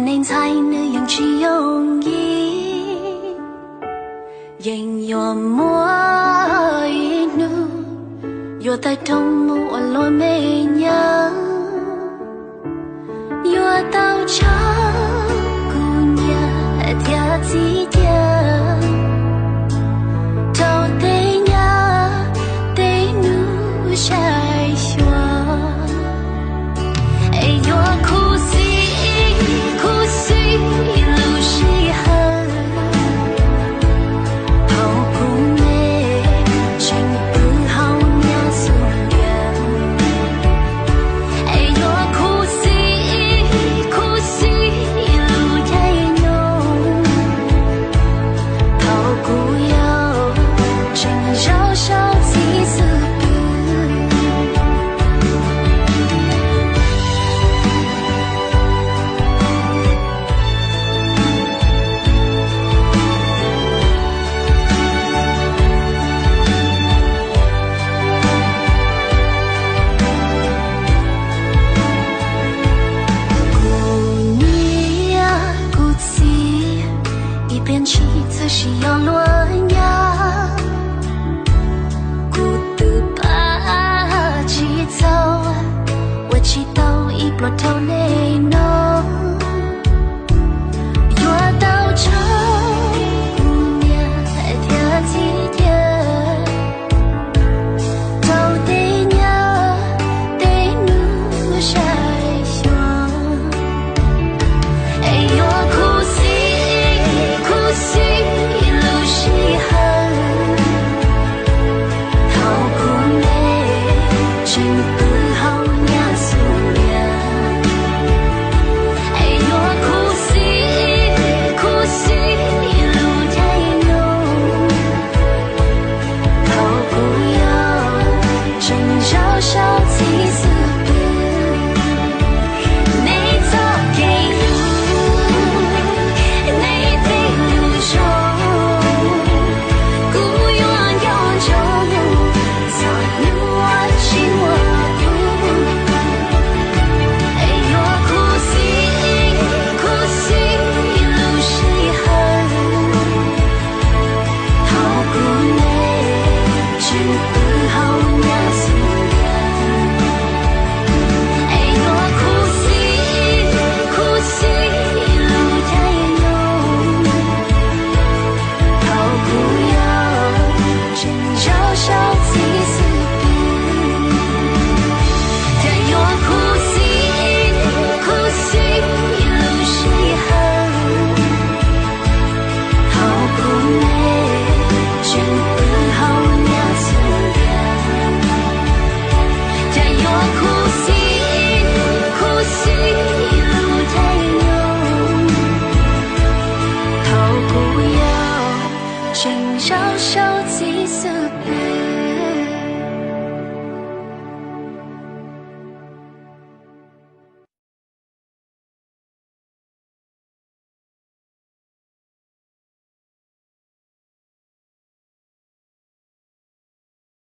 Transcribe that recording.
nên猜nữ yang chỉ用意，仍有我一路，有在同我落美娘，有到长姑娘跳几天，到对呀对路晒雪，哎呦苦死苦死路是恨，好姑妹真不好娘送人，哎呦苦死苦死路太浓，好姑友真少少几次不。变起则是要乱呀，孤独把起走，我祈祷一波头内浓，我到长姑娘跳几天，到对呀对路晒雪，哎呦苦死苦死路是恨，好姑妹真不好娘送人，哎呦苦死苦死路太浓，好姑友真少少几次不。你早给路，你对路中，孤鸳鸯中，早你我情我独。哎呦苦死苦死路是恨，好姑妹真不好娘送人，哎呦苦死苦死路太浓，好姑友真少少几次。